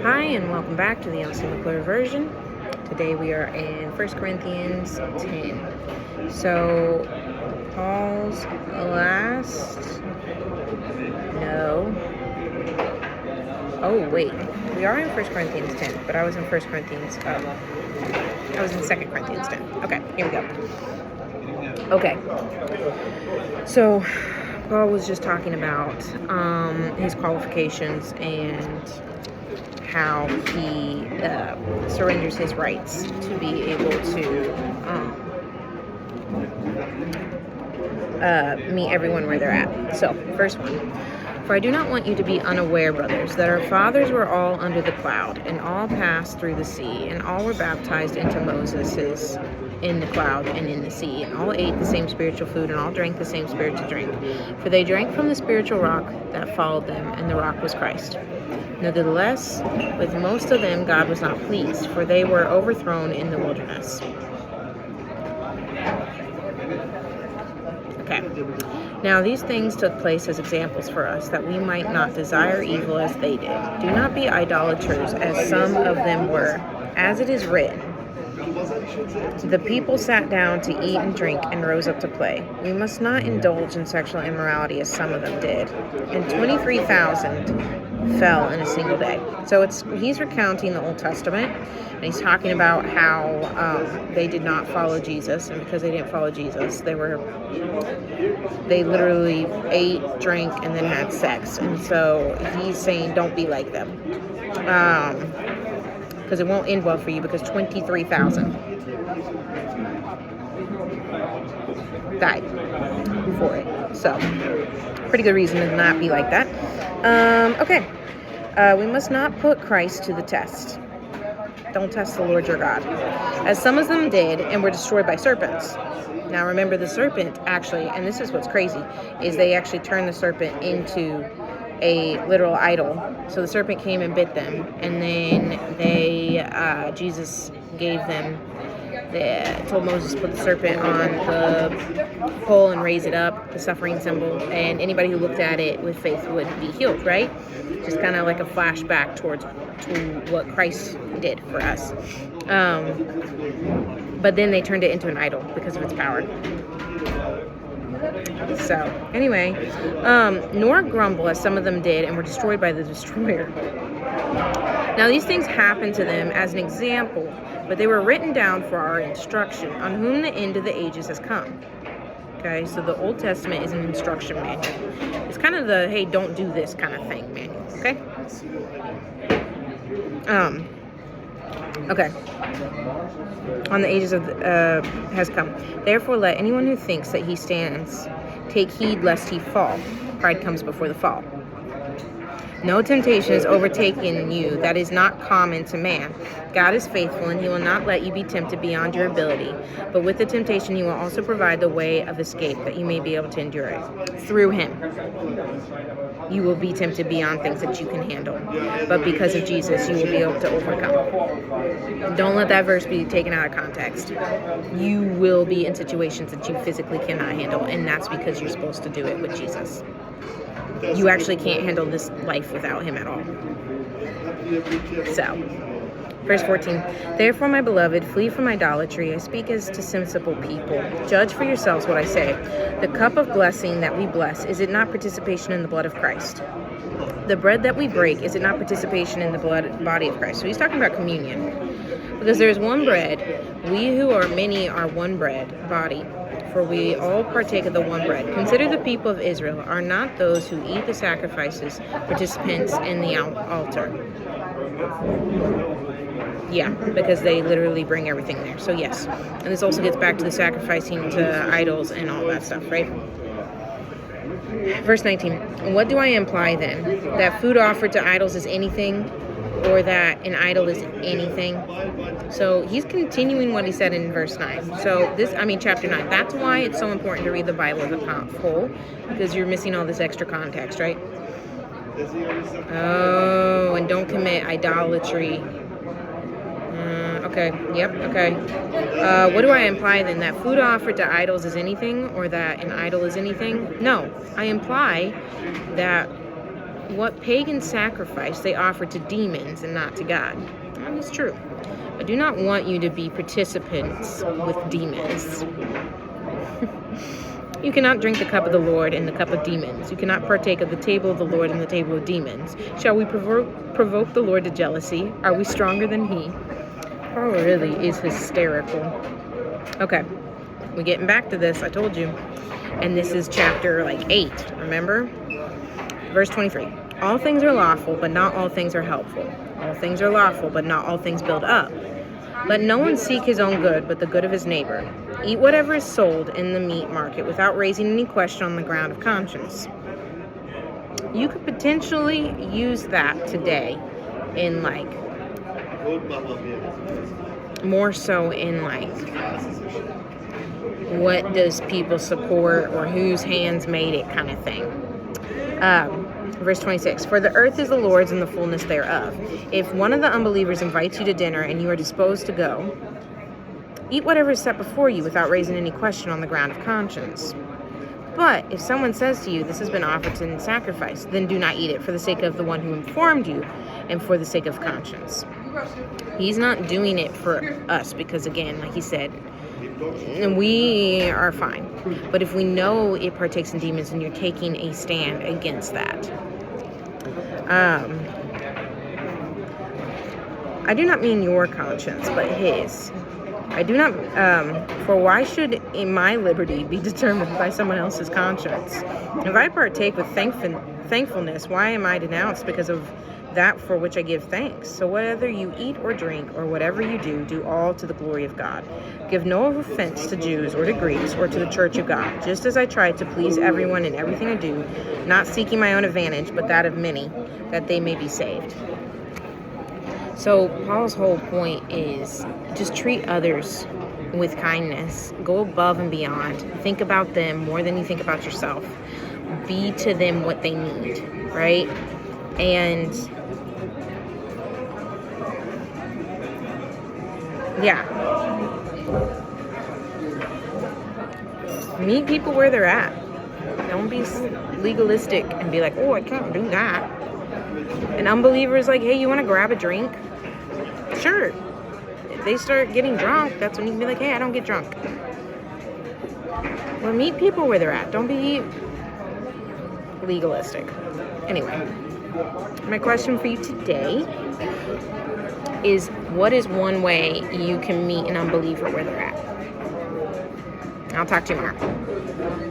Hi, and welcome back to the Elsie version. Today we are in 1 Corinthians 10. So, Paul's last... No. Oh, wait. We are in 1 Corinthians 10, but I was in 1 Corinthians... I was in 2 Corinthians 10. Okay, here we go. Okay. So, Paul was just talking about his qualifications and how he surrenders his rights to be able to meet everyone where they're at. So, first one. For I do not want you to be unaware, brothers, that our fathers were all under the cloud, and all passed through the sea, and all were baptized into Moses' in the cloud and in the sea, and all ate the same spiritual food, and all drank the same spiritual drink. For they drank from the spiritual rock that followed them, and the rock was Christ. Nevertheless, with most of them God was not pleased, for they were overthrown in the wilderness. Okay. Now these things took place as examples for us, that we might not desire evil as they did. Do not be idolaters, as some of them were. As it is written, the people sat down to eat and drink and rose up to play. We must not indulge in sexual immorality as some of them did. And 23,000 fell in a single day. So he's recounting the Old Testament, and he's talking about how they did not follow Jesus, and because they didn't follow Jesus, they literally ate, drank, and then had sex. And so he's saying, don't be like them. Because it won't end well for you, because 23,000 died for it. So, pretty good reason to not be like that. Okay. We must not put Christ to the test. Don't test the Lord your God, as some of them did and were destroyed by serpents. Now remember, the serpent actually, and this is what's crazy, is they actually turned the serpent into a literal idol. So the serpent came and bit them, and then Jesus gave them, told Moses to put the serpent on the pole and raise it up, the suffering symbol, and anybody who looked at it with faith would be healed, right? Just kind of like a flashback to what Christ did for us. But then they turned it into an idol because of its power. So, anyway, nor grumble as some of them did and were destroyed by the destroyer. Now these things happened to them as an example, but they were written down for our instruction, on whom the end of the ages has come. Okay, so the Old Testament is an instruction manual. It's kind of the, hey, don't do this kind of thing manual, okay? Okay. On the ages of has come. Therefore, let anyone who thinks that he stands take heed lest he fall. Pride comes before the fall. No temptation is overtaken you that is not common to man. God is faithful, and he will not let you be tempted beyond your ability. But with the temptation, he will also provide the way of escape, that you may be able to endure it. Through him, you will be tempted beyond things that you can handle. But because of Jesus, you will be able to overcome. Don't let that verse be taken out of context. You will be in situations that you physically cannot handle, and that's because you're supposed to do it with Jesus. You actually can't handle this life without him at all. So, verse 14. Therefore, my beloved, flee from idolatry. I speak as to sensible people. Judge for yourselves what I say. The cup of blessing that we bless, is it not participation in the blood of Christ? The bread that we break, is it not participation in the body of Christ? So he's talking about communion. Because there is one bread. We who are many are one bread, body. For we all partake of the one bread. Consider the people of Israel. Are not those who eat the sacrifices participants in the altar? Yeah, because they literally bring everything there. So yes. And this also gets back to the sacrificing to idols and all that stuff, right? Verse 19. What do I imply then? That food offered to idols is anything, or that an idol is anything? So he's continuing what he said in verse 9. So chapter 9. That's why it's so important to read the Bible as a whole, because you're missing all this extra context, right? Oh, and don't commit idolatry. Okay. Yep. Okay. What do I imply then? That food offered to idols is anything, or that an idol is anything? No. I imply that what pagan sacrifice they offer to demons and not to God. That is true. I do not want you to be participants with demons. You cannot drink the cup of the Lord and the cup of demons. You cannot partake of the table of the Lord and the table of demons. Shall we provoke the Lord to jealousy? Are we stronger than he? Paul really is hysterical. Okay, we're getting back to this, I told you. And this is chapter 8, remember? Verse 23. All things are lawful, but not all things are helpful. All things are lawful, but not all things build up. Let no one seek his own good, but the good of his neighbor. Eat whatever is sold in the meat market without raising any question on the ground of conscience. You could potentially use that today in more so in what does people support or whose hands made it kind of thing. Verse 26, for the earth is the Lord's and the fullness thereof. If one of the unbelievers invites you to dinner and you are disposed to go, eat whatever is set before you without raising any question on the ground of conscience. But if someone says to you, this has been offered in sacrifice, then do not eat it for the sake of the one who informed you and for the sake of conscience. He's not doing it for us because, again, like he said, we are fine. But if we know it partakes in demons and you're taking a stand against that. I do not mean your conscience, but his. I do not, for why should my liberty be determined by someone else's conscience? If I partake with thankfulness, why am I denounced because of that for which I give thanks? So whether you eat or drink or whatever you do, do all to the glory of God. Give no offense to Jews or to Greeks or to the church of God, just as I try to please everyone in everything I do, not seeking my own advantage, but that of many, that they may be saved. So Paul's whole point is just treat others with kindness. Go above and beyond. Think about them more than you think about yourself. Be to them what they need, right? And yeah, meet people where they're at. Don't be legalistic and be like, oh, I can't do that. An unbeliever is like, hey, you want to grab a drink? Sure. If they start getting drunk, that's when you can be like, hey, I don't get drunk. Well, meet people where they're at. Don't be legalistic. Anyway, my question for you today is, what is one way you can meet an unbeliever where they're at? I'll talk to you tomorrow.